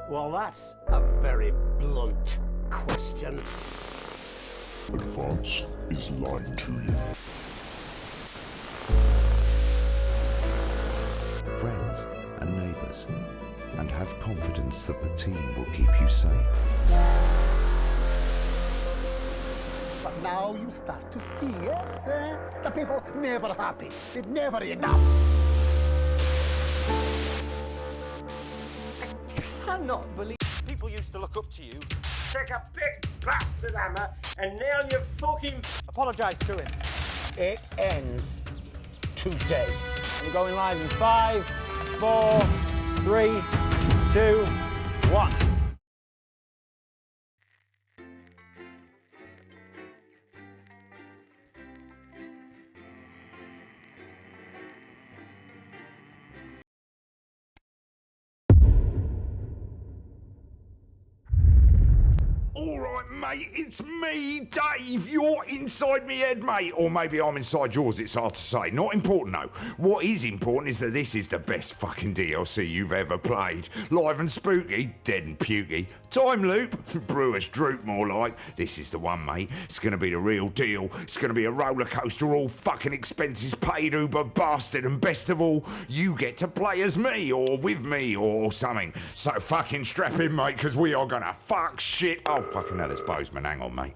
Well, that's a very blunt question. But France is lying to you. Friends and neighbours, and have confidence that the team will keep you safe. But now you start to see, yes, the people never happy. It's never enough. I cannot believe people used to look up to you. Take a big bastard hammer and nail your fucking... Apologise to him. It ends today. We're going live in 5, 4, 3, 2, 1. All right, mate, it's me, Dave. You're inside me head, mate. Or maybe I'm inside yours, it's hard to say. Not important, though. What is important is that this is the best fucking DLC you've ever played. Live and spooky, dead and pukey. Time loop, Brewer's droop more like. This is the one, mate. It's gonna be the real deal. It's gonna be a roller coaster, all fucking expenses paid, uber bastard. And best of all, you get to play as me, or with me, or something. So fucking strap in, mate, because we are gonna fuck shit. Oh, fucking hell, it's Bozeman. Hang on, mate.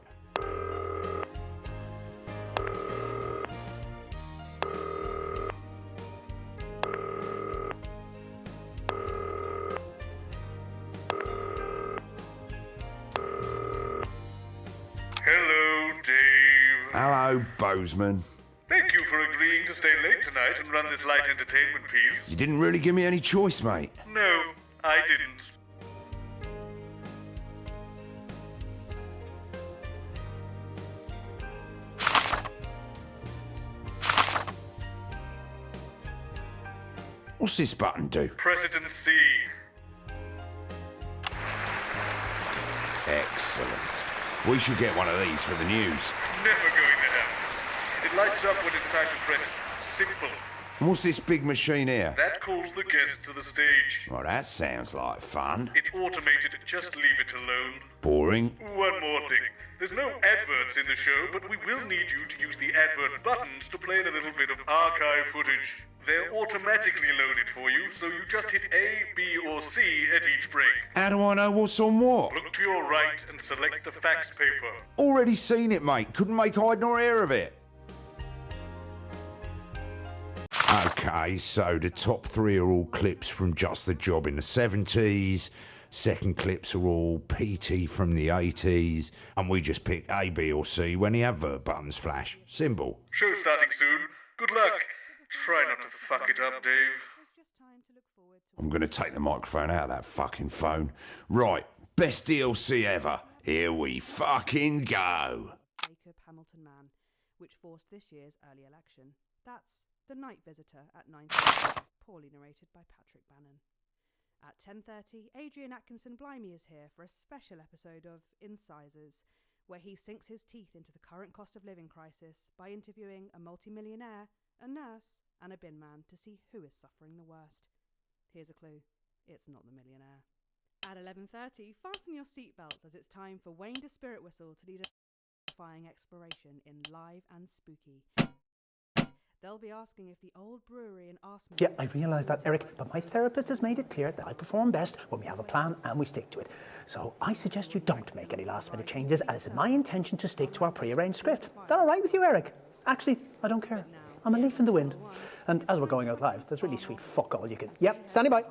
Hello, Dave. Hello, Bozeman. Thank you for agreeing to stay late tonight and run this light entertainment piece. You didn't really give me any choice, mate. No, I didn't. What's this button do? President C. Excellent. We should get one of these for the news. Never going to happen. It lights up when it's time to press it. Simple. And what's this big machine here? That calls the guests to the stage. Well, that sounds like fun. It's automated, just leave it alone. Boring. One more thing. There's no adverts in the show, but we will need you to use the advert buttons to play in a little bit of archive footage. They're automatically loaded for you, so you just hit A, B, or C at each break. How do I know what's on what? Look to your right and select the fax paper. Already seen it, mate. Couldn't make hide nor hair of it. Okay, so the top 3 are all clips from Just the Job in the 70s. Second clips are all PT from the 80s. And we just pick A, B, or C when the advert buttons flash. Simple. Show starting soon. Good luck. Try not to fuck it up, Dave. I'm going to take the microphone out of that fucking phone. Right, best DLC ever. Here we fucking go. Jacob Hamilton Man, which forced this year's early election. That's The Night Visitor at 9:30, poorly narrated by Patrick Bannon. At 10:30, Adrian Atkinson Blimey is here for a special episode of Incisors, where he sinks his teeth into the current cost of living crisis by interviewing a multimillionaire, a nurse, and a bin man to see who is suffering the worst. Here's a clue. It's not the millionaire. At 11:30, fasten your seatbelts as it's time for Wayne the Spirit Whistle to lead a terrifying exploration in Live and Spooky. They'll be asking if the old brewery in Arsman... Yeah, I realise that, Eric, but my therapist has made it clear that I perform best when we have a plan and we stick to it. So I suggest you don't make any last-minute changes, as it's my intention to stick to our pre-arranged script. Is that all right with you, Eric? Actually, I don't care. I'm a leaf in the wind. And as we're going out live, there's really sweet fuck all you can... Yep, standing by.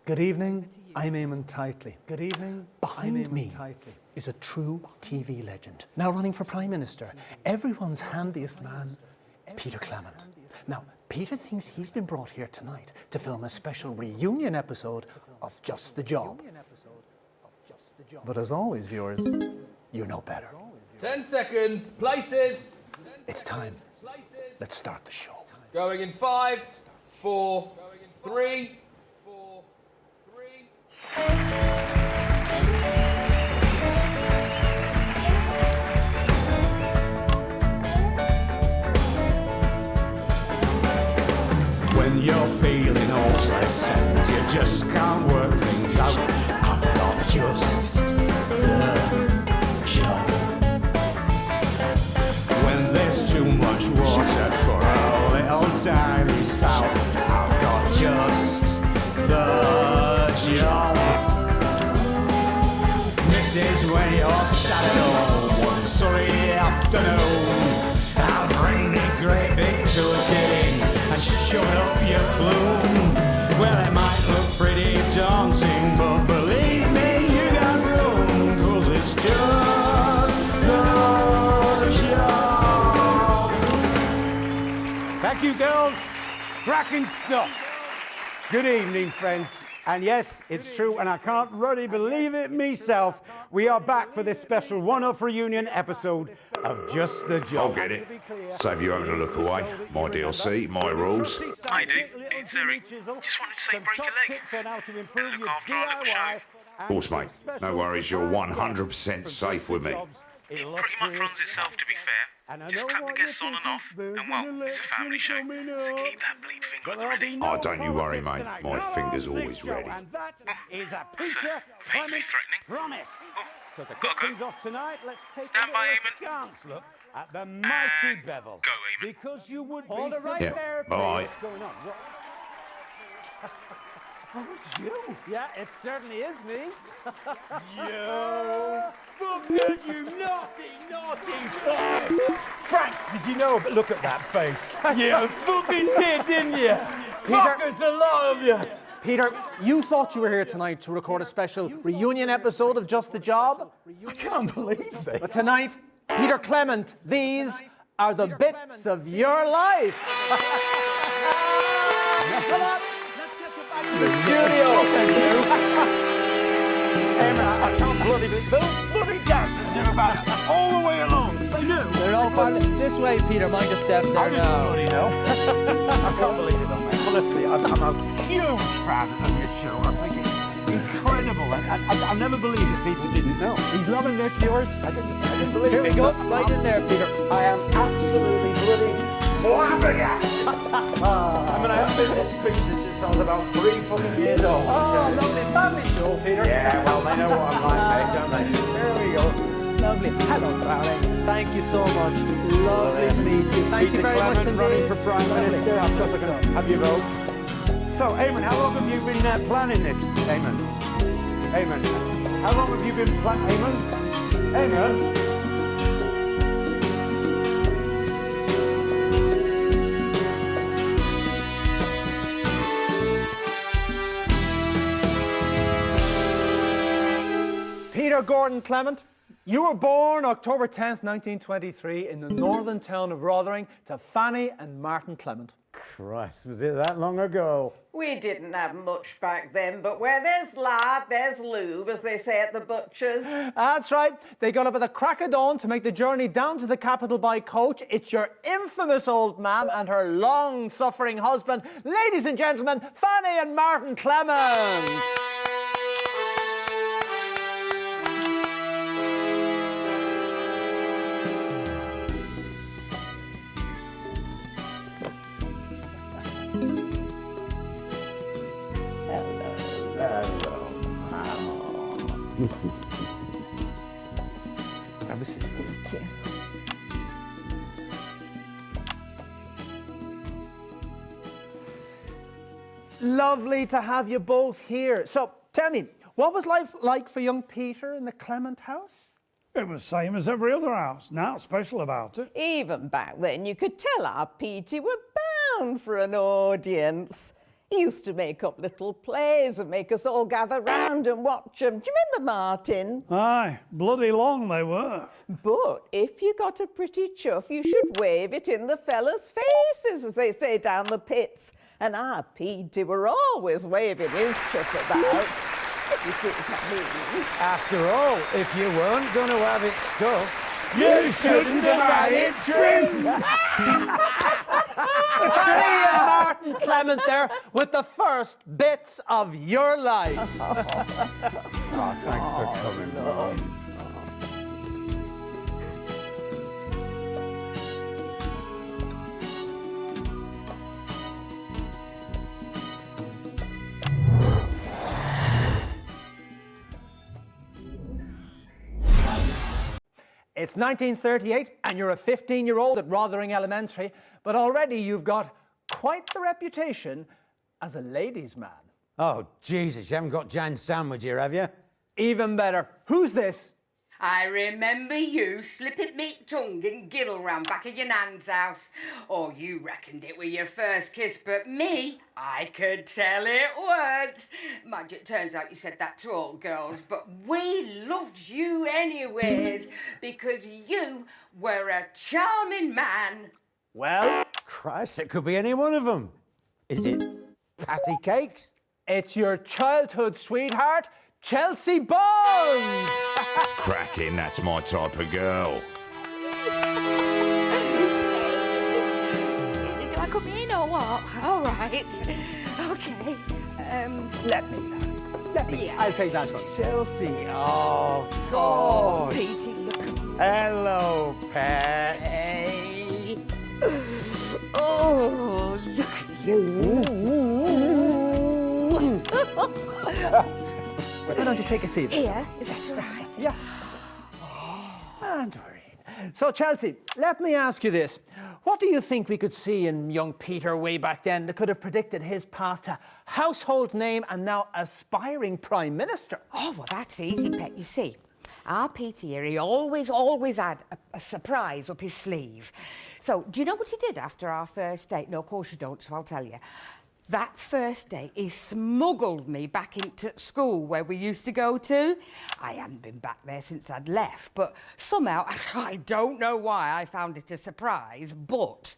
Good evening, I'm Eamon Titley. Good evening, Behind me is a true TV legend, now running for Prime Minister, everyone's handiest man, Peter Clement. Now, Peter thinks he's been brought here tonight to film a special reunion episode of Just the Job. But as always, viewers, you know better. 10 seconds, places. It's time. Let's start the show. Going in 5, 4, 3. When you're feeling hopeless and just can't work things out. I've got just the job. When there's too much water for a little tiny spout, I've got just the job. This is when you're sat at home one sunny afternoon. I'll bring me great big turkey and shove it up your plume. Well, it might look pretty daunting, but believe me, you got room, 'cause it's just the job. Thank you, girls. Cracking stuff. Good evening, friends. And yes, it's true, and I can't really believe it myself. We are back for this special one-off reunion episode of Just the Job. I'll get it. Save you having a look away. My DLC, my rules. Hi, Dave. It's Eric. Just wanted to say break your leg. And look after our little show. Of course, mate. No worries, you're 100% safe with me. It pretty much runs itself, to be fair. Just cut the guests on and off, and well, it's a family show, so keep that bleed finger at the ready. Oh, don't you worry, mate. My finger's always ready. And that is a What's Peter that? Vaguely threatening. promise. So to gotta kick go. things off tonight, let's take Stand a by, little Eamon. askance look at the mighty And Bevel. go, Eamon. Because you would Hold be it right Yeah, there, bye. please. What's going on? What? Oh, it's you. Yeah, it certainly is me. You fuckers, you naughty, naughty fuckers! Frank, did you know? But look at that face. You fucking did, didn't you? Fuckers, a lot of you. Peter, you thought you were here tonight to record a special reunion episode of Just the Job? I can't believe it. But tonight, Peter Clement, these are the bits of your life. Come on, let's get you back to the studio. Emma, I can't bloody believe those bloody dancers knew about it all the way along. They knew. They're all part of this way, Peter. Mind a step I there didn't now. bloody know. I can't believe it, though, mate. Well, listen, I'm a huge fan of your show. I think it's incredible. I never believed that people didn't know. He's loving this, viewers. I didn't believe Here it. we go. Right in there, Peter. I am absolutely bloody flabbergasted. I mean, I haven't been this speechless since I was about 3 fucking years old. Oh, lovely family show, Peter. Yeah, well, they know what I'm like, mate, don't they? There we go. Lovely. Hello, darling. Thank you so much. Lovely to meet you. Thank Peter you very much Clement indeed. running for Prime Lovely. Minister. I'm just going to have your vote. So, Eamon, how long have you been planning this? Eamon, how long have you been planning? Eamon? Peter Gordon Clement, you were born October 10th, 1923 in the northern town of Rotherham to Fanny and Martin Clement. Christ, was it that long ago? We didn't have much back then, but where there's lard, there's lube, as they say at the butcher's. That's right. They got up at the crack of dawn to make the journey down to the capital by coach. It's your infamous old mam and her long-suffering husband. Ladies and gentlemen, Fanny and Martin Clement. Have a seat. Thank you. Lovely to have you both here. So, tell me, what was life like for young Peter in the Clement house? It was same as every other house. Nothing special about it. Even back then, you could tell our Petey were bound for an audience. He used to make up little plays and make us all gather round and watch them. Do you remember, Martin? Aye, bloody long they were. But if you got a pretty chuff, you should wave it in the fellas' faces, as they say down the pits. And our Petey were always waving his chuff about. If you see what I mean. After all, if you weren't going to have it stuffed, You shouldn't have had it trimmed. Fanny and Martin Clement there with the first bits of your life. Oh, thanks for coming, Mum. it's 1938 and you're a 15-year-old at Rothering Elementary, but already you've got quite the reputation as a ladies' man. Oh, Jesus, you haven't got Jan Sandwich here, have you? Even better. Who's this? I remember you slipping me tongue in Giddleram back at your nan's house. Oh, you reckoned it were your first kiss, but me, I could tell it weren't. Mind you, it turns out you said that to all girls, but we loved you anyways, because you were a charming man. Well, Christ, it could be any one of them. Is it Patty Cakes? It's your childhood sweetheart, Chelsea Bonds! Cracking, that's my type of girl. Do I come in or what? All right. Okay. Let me. Yes. I'll take that one. Chelsea, oh, Oh, gosh. Petey, look. Hello, pets. Hey. Oh, look at you. Why don't you take a seat? Here, is that all right? Yeah. And worried. So, Chelsea, let me ask you this. What do you think we could see in young Peter way back then that could have predicted his path to household name and now aspiring Prime Minister? Oh, well, that's easy, Pet. You see, our Peter here, he always had a surprise up his sleeve. So, do you know what he did after our first date? No, of course you don't, so I'll tell you. That first day, he smuggled me back into school where we used to go to. I hadn't been back there since I'd left, but somehow, I don't know why I found it a surprise, but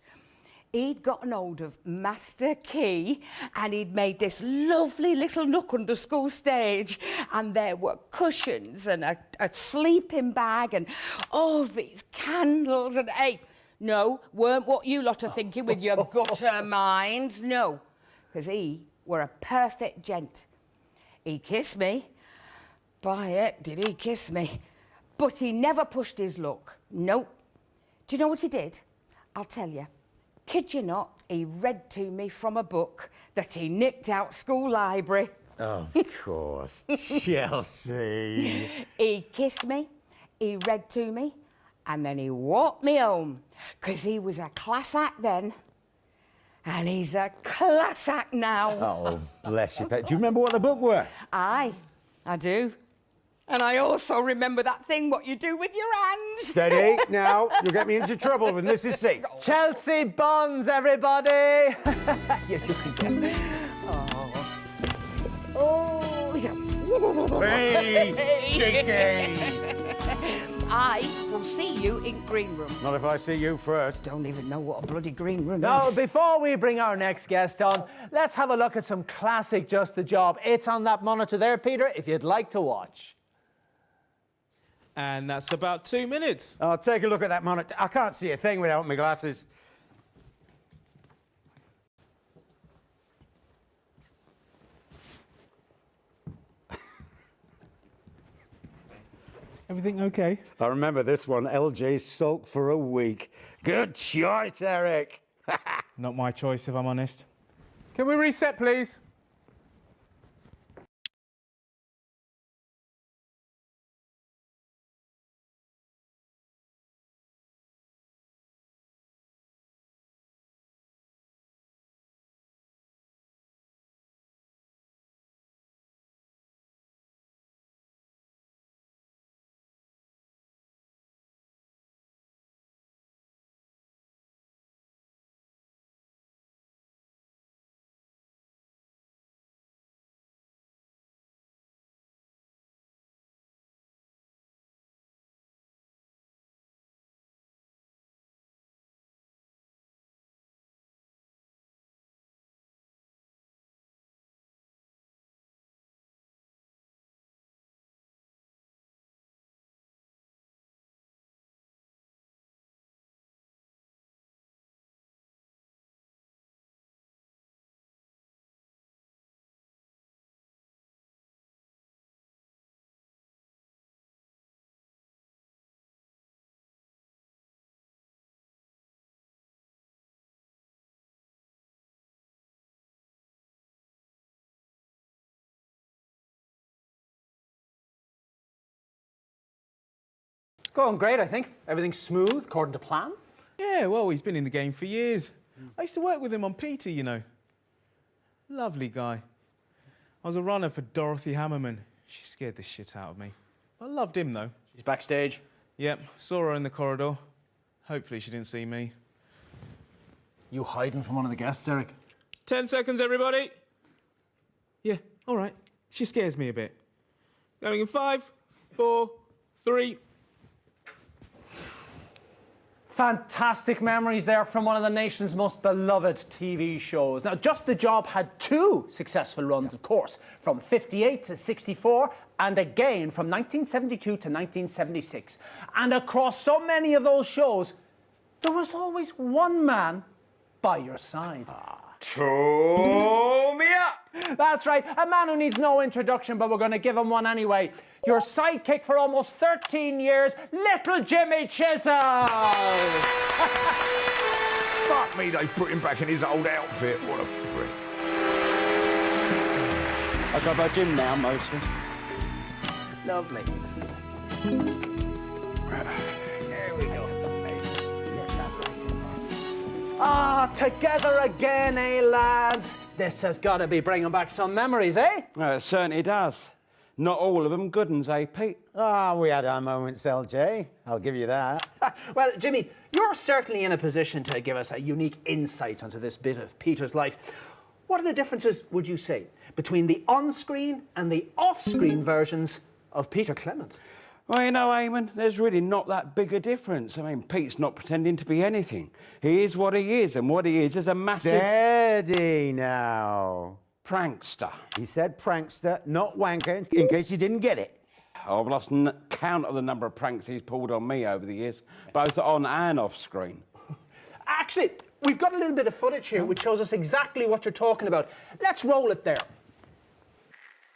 he'd gotten hold of Master Key and he'd made this lovely little nook under school stage, and there were cushions and a sleeping bag and all these candles and, hey, no, weren't what you lot are thinking with your gutter minds, no. Because he were a perfect gent. He kissed me. By heck, did he kiss me. But he never pushed his luck. Nope. Do you know what he did? I'll tell you. Kid you not, he read to me from a book that he nicked out school library. Of course, Chelsea. He kissed me, he read to me, and then he walked me home. Because he was a class act then. And he's a class act now. Oh, bless you, pet. Do you remember what the book were? Aye, I do. And I also remember that thing what you do with your hands. Steady, now. You'll get me into trouble when this is safe. Chelsea Bonds, everybody! Yeah, you can go. Oh. Hey, chicken! I will see you in green room. Not if I see you first. Don't even know what a bloody green room Now, is. before we bring our next guest on, let's have a look at some classic Just the Job. It's on that monitor there, Peter, if you'd like to watch. And that's about 2 minutes. I'll take a look at that monitor. I can't see a thing without my glasses. Everything okay? I remember this one, LJ sulk for a week. Good choice, Eric. Not my choice, if I'm honest. Can we reset, please? Going great, I think. Everything's smooth, according to plan. Yeah, well, he's been in the game for years. I used to work with him on Peter, you know. Lovely guy. I was a runner for Dorothy Hammerman. She scared the shit out of me. I loved him, though. She's backstage? Yep, saw her in the corridor. Hopefully she didn't see me. You hiding from one of the guests, Eric? 10 seconds, everybody. Yeah, all right. She scares me a bit. Going in 5, 4, 3. Fantastic memories there from one of the nation's most beloved TV shows. Now, Just the Job had 2 successful runs, of course, from 58 to 64, and again from 1972 to 1976. And across so many of those shows, there was always one man by your side. Tool me up! That's right, a man who needs no introduction, but we're going to give him one anyway. Your sidekick for almost 13 years, Little Jimmy Chisholm! Fuck me, they put him back in his old outfit. What a prick. I go by Jim now, mostly. Lovely. There we go. Ah, together again, eh, lads? This has got to be bringing back some memories, eh? It certainly does. Not all of them good uns, eh, Pete? Ah, we had our moments, LJ. I'll give you that. Well, Jimmy, you're certainly in a position to give us a unique insight onto this bit of Peter's life. What are the differences, would you say, between the on-screen and the off-screen versions of Peter Clement? Well, you know, Eamon, there's really not that big a difference. I mean, Pete's not pretending to be anything. He is what he is, and what he is a massive... Steady now. Prankster. He said prankster, not wanker, in case you didn't get it. I've lost count of the number of pranks he's pulled on me over the years, both on and off screen. Actually, we've got a little bit of footage here which shows us exactly what you're talking about. Let's roll it there.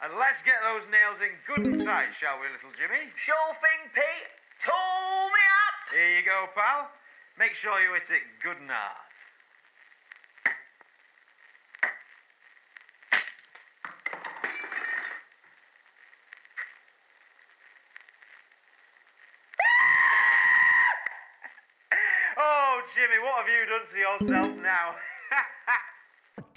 And let's get those nails in good and tight, shall we, little Jimmy? Sure thing, Pete. Tool me up! Here you go, pal. Make sure you hit it good and hard. Oh, Jimmy, what have you done to yourself now?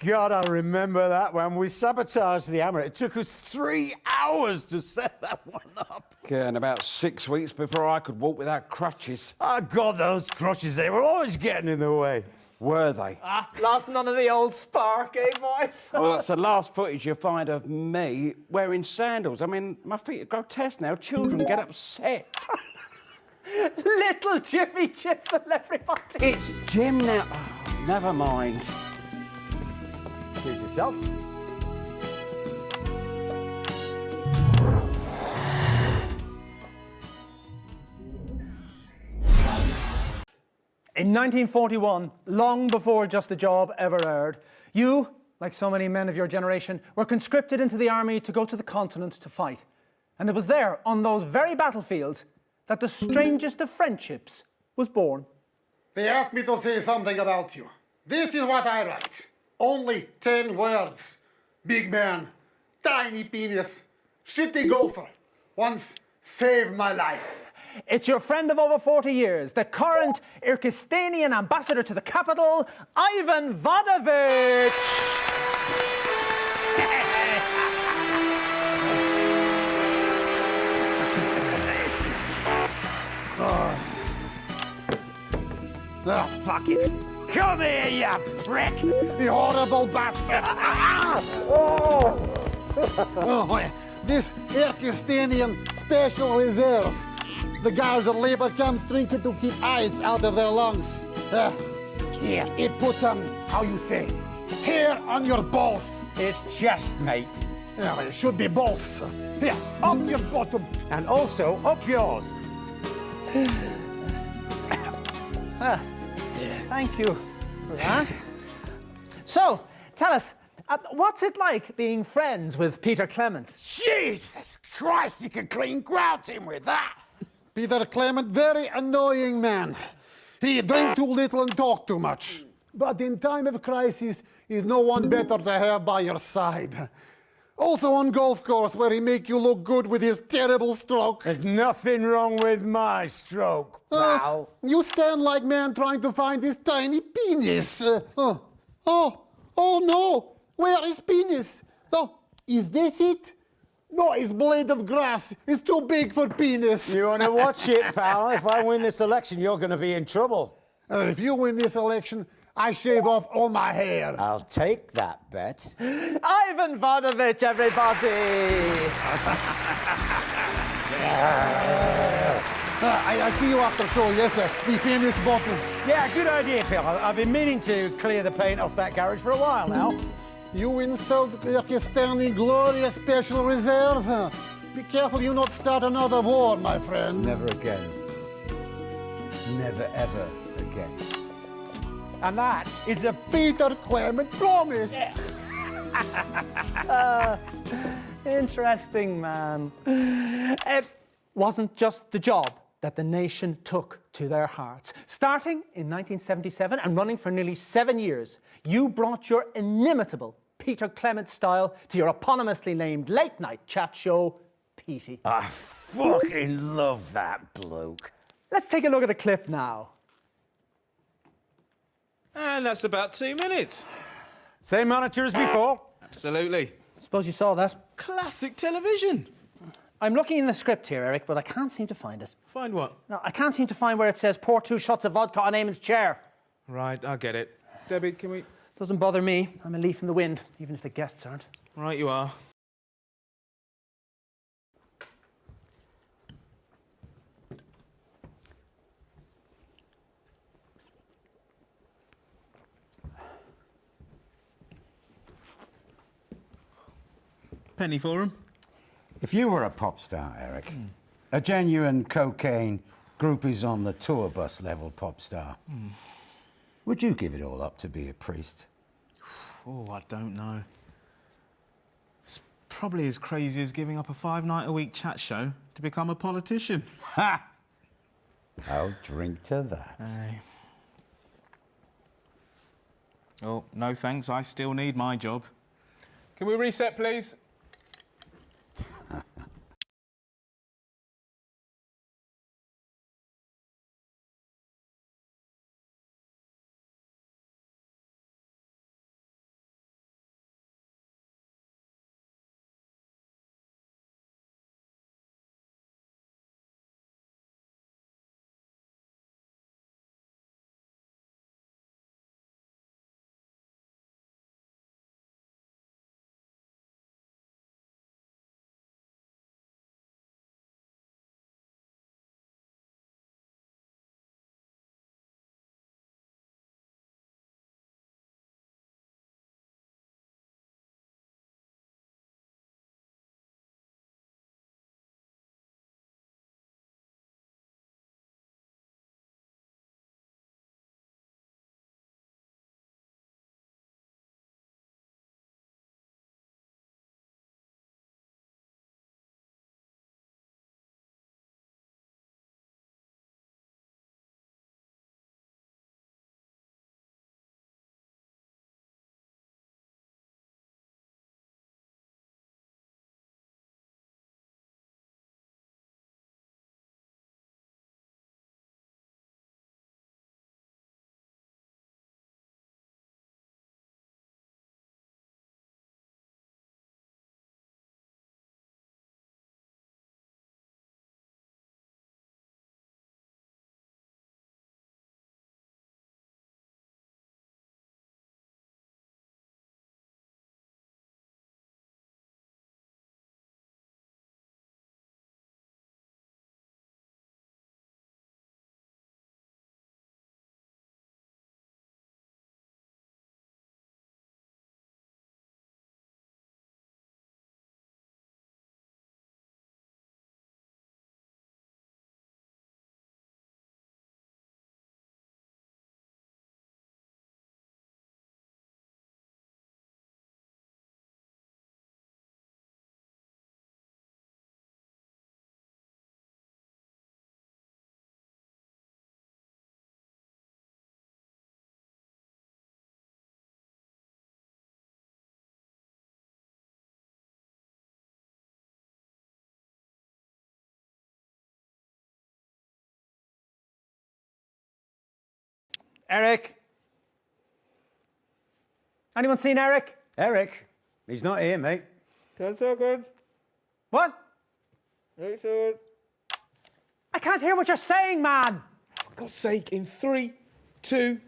God, I remember that when we sabotaged the hammer. It took us 3 hours to set that one up. Yeah, and about 6 weeks before I could walk without crutches. Oh, God, those crutches, they were always getting in the way. Were they? Lost none of the old spark, eh, boys? Well, that's the last footage you'll find of me wearing sandals. I mean, my feet are grotesque now. Children get upset. Little Jimmy Chisholm, everybody. It's Jim now. Oh, never mind. Please yourself. In 1941, long before Just the Job ever aired, you, like so many men of your generation, were conscripted into the army to go to the continent to fight. And it was there, on those very battlefields, that the strangest of friendships was born. They asked me to say something about you. This is what I write. Only 10 words. Big man, tiny penis, shitty golfer. Once saved my life. It's your friend of over 40 years, the current Kyrgyzstanian ambassador to the capital, Ivan Vodovich! Oh, fuck it. Come here, you prick! You horrible bastard! Oh, this Kyrgyzstanian Special Reserve. The guards and labor camps drinking to keep ice out of their lungs. Here, it put, how you say, hair on your balls. It's chest, mate. Yeah, well, it should be balls. Here, up your bottom. And also up yours. Thank you for that. So, tell us, what's it like being friends with Peter Clement? Jesus Christ, you can clean grout him with that. Peter Clement, very annoying man. He drank too little and talked too much. But in time of crisis, is no one better to have by your side. Also on golf course where he make you look good with his terrible stroke. There's nothing wrong with my stroke, pal. You stand like man trying to find his tiny penis. Oh no, where is penis? Oh, is this it? No, his blade of grass is too big for penis. You want to watch it, pal? If I win this election, you're going to be in trouble. If you win this election, I shave off all my hair. I'll take that bet. Ivan Vanovich, everybody! I see you after show, yes sir. We finished bottle. Yeah, good idea, pal. I've been meaning to clear the paint off that garage for a while now. You insult Kyrgyzstani glorious special reserve. Be careful you not start another war, my friend. Never again. Never ever again. And that is a Peter Clement promise. Interesting, man. It wasn't just the job that the nation took to their hearts. Starting in 1977 and running for nearly 7 years, you brought your inimitable Peter Clement style to your eponymously named late-night chat show, Petey. I fucking love that bloke. Let's take a look at a clip now. And that's about 2 minutes. Same monitor as before? Absolutely. Suppose you saw that. Classic television. I'm looking in the script here, Eric, but I can't seem to find it. Find what? No, I can't seem to find where it says pour 2 shots of vodka on Eamon's chair. Right, I get it. Debbie, can we... Doesn't bother me. I'm a leaf in the wind, even if the guests aren't. Right, you are. Penny for him. If you were a pop star, Eric, a genuine cocaine, groupies on the tour bus level pop star, would you give it all up to be a priest? Oh, I don't know. It's probably as crazy as giving up a 5-night-a-week chat show to become a politician. Ha! I'll drink to that. Oh, no thanks, I still need my job. Can we reset, please? Eric? Anyone seen Eric? Eric? He's not here, mate. 10 seconds. What? 8 seconds. I can't hear what you're saying, man. For God's sake, in 3, 2.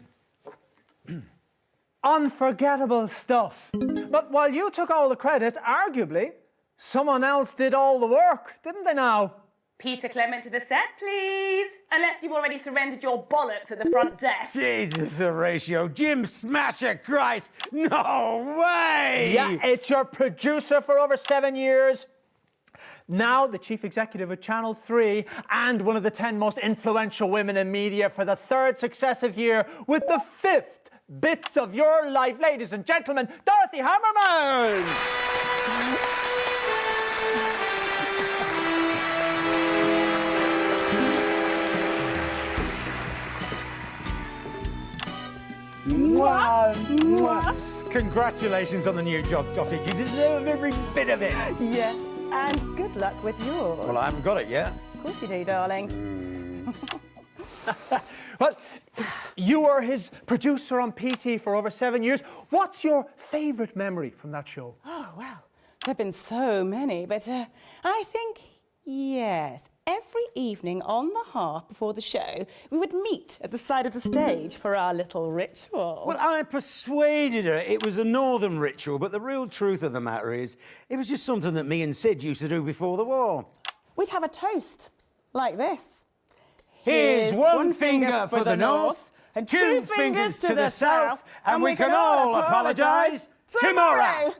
Unforgettable stuff. But while you took all the credit, arguably, someone else did all the work, didn't they now? Peter Clement to the set, please. Unless you've already surrendered your bollocks at the front desk. Jesus, Horatio. Jim Smasher Christ. No way! Yeah, it's your producer for over 7 years. Now the chief executive of Channel 3 and one of the 10 most influential women in media for the 3rd successive year with the 5th Bits of Your Life. Ladies and gentlemen, Dorothy Hammerman! Mwah, mwah. Congratulations on the new job, Dottie. You deserve every bit of it. Yes, and good luck with yours. Well, I haven't got it yet. Of course you do, darling. Well, you were his producer on PT for over 7 years. What's your favourite memory from that show? Oh, well, there have been so many, but I think, yes, every evening on the half before the show, we would meet at the side of the stage for our little ritual. Well, I persuaded her it was a northern ritual, but the real truth of the matter is it was just something that me and Sid used to do before the war. We'd have a toast, like this. Here's one finger for the north, and 2 fingers to the south, and we can all apologise tomorrow.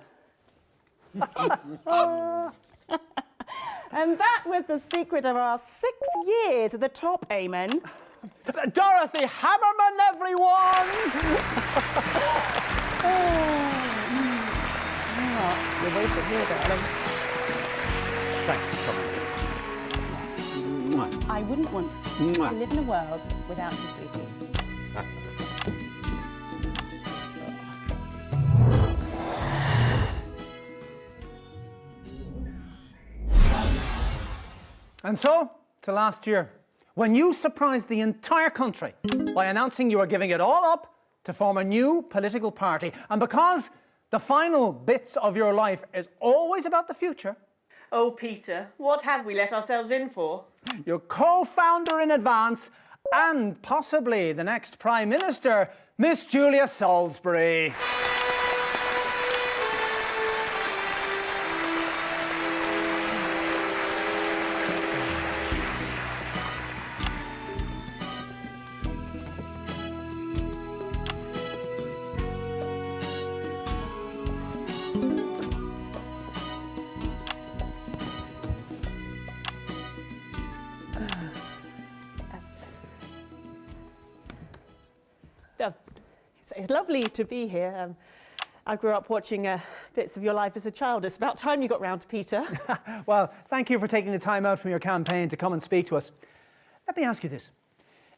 And that was the secret of our 6 years at the top, amen. Dorothy Hammerman, everyone! You're wasted here, darling. Thanks for coming. I wouldn't want to live in a world without you, sweetie. And so, to last year, when you surprised the entire country by announcing you were giving it all up to form a new political party. And because the final bits of your life is always about the future. Oh, Peter, what have we let ourselves in for? Your co-founder in advance and possibly the next Prime Minister, Miss Julia Salisbury. It's lovely to be here. I grew up watching bits of your life as a child. It's about time you got round to Peter. Well, thank you for taking the time out from your campaign to come and speak to us. Let me ask you this.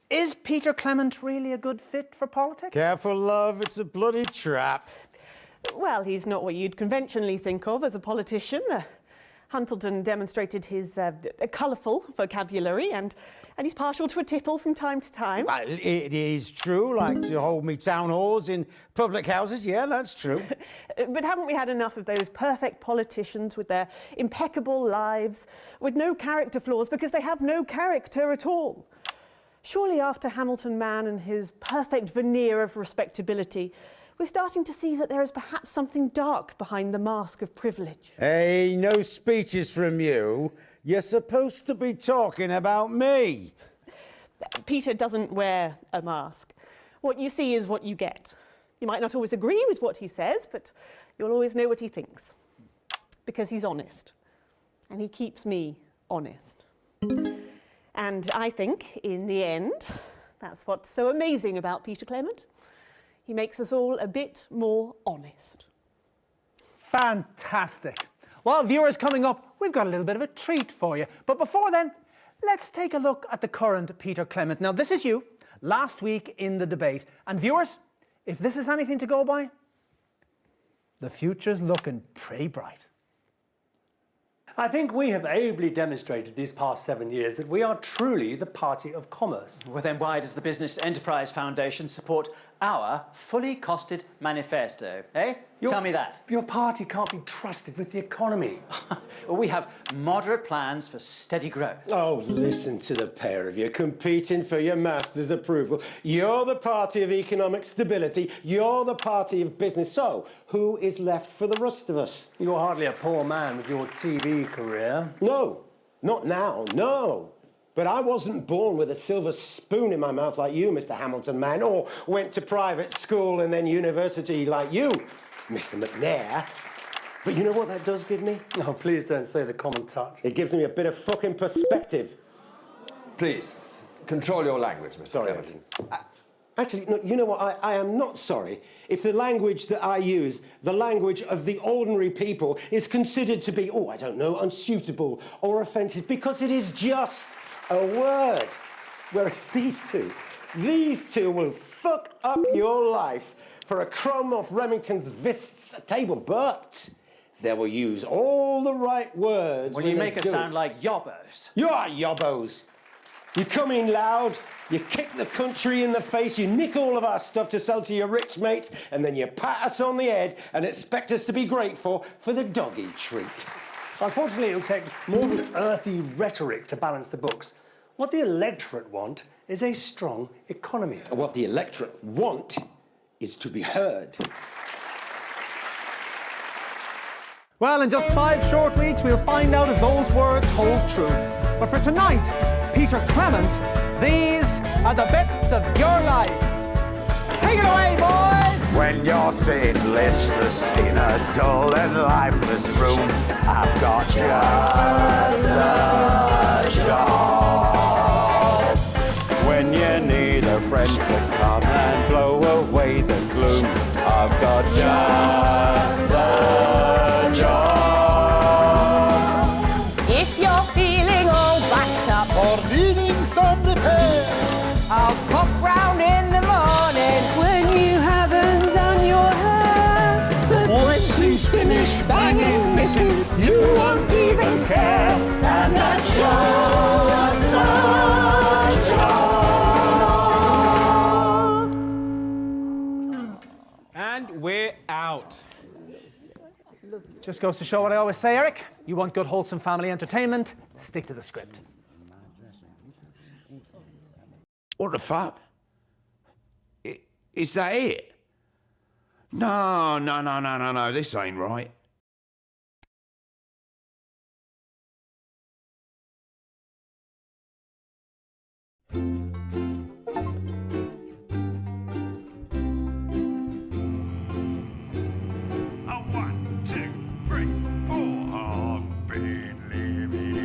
Is Peter Clement really a good fit for politics? Careful, love, it's a bloody trap. Well, he's not what you'd conventionally think of as a politician. Huntleton demonstrated his colourful vocabulary and he's partial to a tipple from time to time. Well, it is true, like to hold me town halls in public houses, yeah, that's true. But haven't we had enough of those perfect politicians with their impeccable lives, with no character flaws because they have no character at all? Surely after Hamilton Man and his perfect veneer of respectability, we're starting to see that there is perhaps something dark behind the mask of privilege. Hey, no speeches from you. You're supposed to be talking about me. Peter doesn't wear a mask. What you see is what you get. You might not always agree with what he says, but you'll always know what he thinks. Because he's honest. And he keeps me honest. And I think, in the end, that's what's so amazing about Peter Clement. He makes us all a bit more honest. Fantastic. Well, viewers, coming up, we've got a little bit of a treat for you. But before then, let's take a look at the current Peter Clement. Now, this is you, last week in the debate. And viewers, if this is anything to go by, the future's looking pretty bright. I think we have ably demonstrated these past 7 years that we are truly the party of commerce. Well, then why does the Business Enterprise Foundation support our fully costed manifesto, eh? Tell me that. Your party can't be trusted with the economy. Well, we have moderate plans for steady growth. Oh, listen to the pair of you competing for your master's approval. You're the party of economic stability. You're the party of business. So, who is left for the rest of us? You're hardly a poor man with your TV career. No, not now, no. But I wasn't born with a silver spoon in my mouth like you, Mr. Hamilton man, or went to private school and then university like you, Mr. McNair. But you know what that does give me? No, please don't say the common touch. It gives me a bit of fucking perspective. Please, control your language, Mr. Clementon. Actually, no, you know what? I am not sorry if the language that I use, the language of the ordinary people, is considered to be, oh, I don't know, unsuitable or offensive, because it is just a word. Whereas these two will fuck up your life for a crumb off Remington's Vists table, but they will use all the right words. Well, you make us sound like yobbos. You are yobbos. You come in loud, you kick the country in the face, you nick all of our stuff to sell to your rich mates, and then you pat us on the head and expect us to be grateful for the doggy treat. Unfortunately, it'll take more than earthy rhetoric to balance the books. What the electorate want is a strong economy. What the electorate want is to be heard. Well, in just 5 short weeks, we'll find out if those words hold true. But for tonight, Peter Clement, these are the bits of your life. Take it away, boys! When you're sitting listless in a dull and lifeless room, I've got just the job. When you need a friend to come and blow away the gloom, I've got just the job. If you're feeling all backed up or needing some repair, I'll pop round in the morning when you haven't done your hair. But once he's finished banging misses, you won't even care. And that's just the job. And we're out. Just goes to show what I always say, Eric. You want good, wholesome family entertainment, stick to the script. What the fuck? Is that it? No, this ain't right.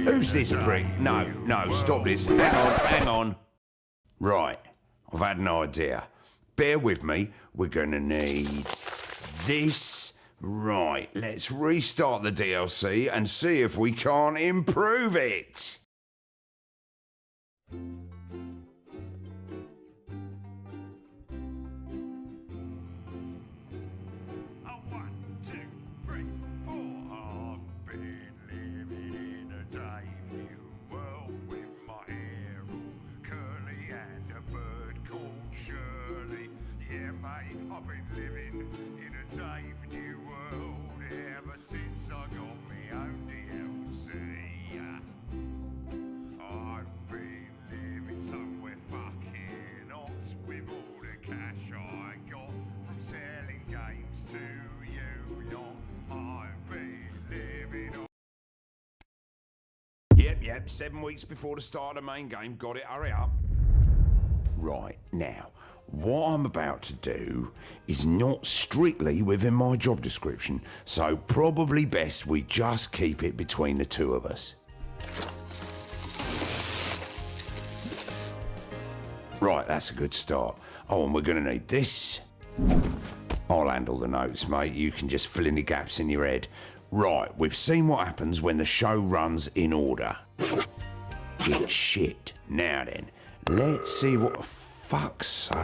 Who's this prick? No, stop this. Hang on. Right, I've had an idea. Bear with me, we're gonna need this. Right, let's restart the DLC and see if we can't improve it. I've been living in a Dave New world ever since I got my own DLC. I've been living somewhere fucking hot with all the cash I got from selling games to you lot. I've been living on... Yep, 7 weeks before the start of the main game. Got it, hurry up. Right, now, what I'm about to do is not strictly within my job description, so probably best we just keep it between the two of us. Right, that's a good start. Oh, and we're going to need this. I'll handle the notes, mate. You can just fill in the gaps in your head. Right, we've seen what happens when the show runs in order. It's shit. Now then, let's see what... Fuck's sake.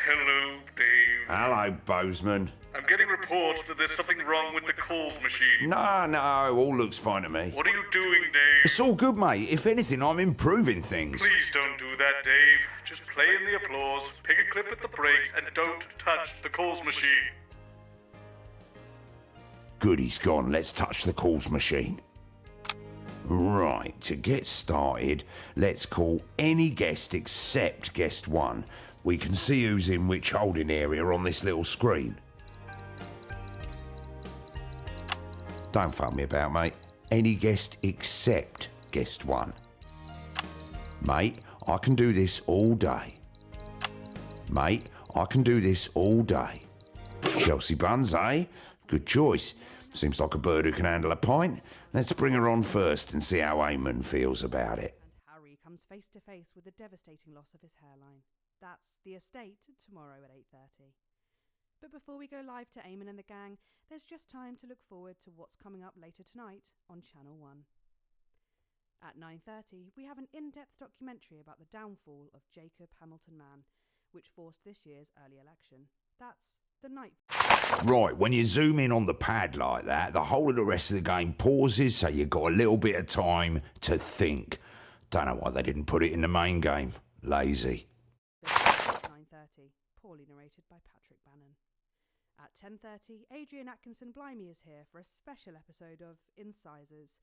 Hello, Dave. Hello, Bozeman. I'm getting reports reports that there's something wrong with the calls machine. No, all looks fine to me. What are you doing, Dave? It's all good, mate. If anything, I'm improving things. Please don't do that, Dave. Just play in the applause, pick a clip at the breaks, and don't touch the calls machine. Good, he's gone. Let's touch the calls machine. Right, to get started, let's call any guest except guest 1. We can see who's in which holding area on this little screen. Don't fuck me about, mate. Any guest except guest 1. Mate, I can do this all day. Mate, I can do this all day. Chelsea Buns, eh? Good choice. Seems like a bird who can handle a pint. Let's bring her on first and see how Eamon feels about it. And Harry comes face to face with the devastating loss of his hairline. That's The Estate tomorrow at 8:30. But before we go live to Eamon and the gang, there's just time to look forward to what's coming up later tonight on Channel 1. At 9:30, we have an in-depth documentary about the downfall of Jacob Hamilton Mann, which forced this year's early election. That's The Night. Right, when you zoom in on the pad like that, the whole of the rest of the game pauses, so you've got a little bit of time to think. Don't know why they didn't put it in the main game. Lazy. 9:30, poorly narrated by Patrick Bannon. At 10:30, Adrian Atkinson Blimey is here for a special episode of Incisors,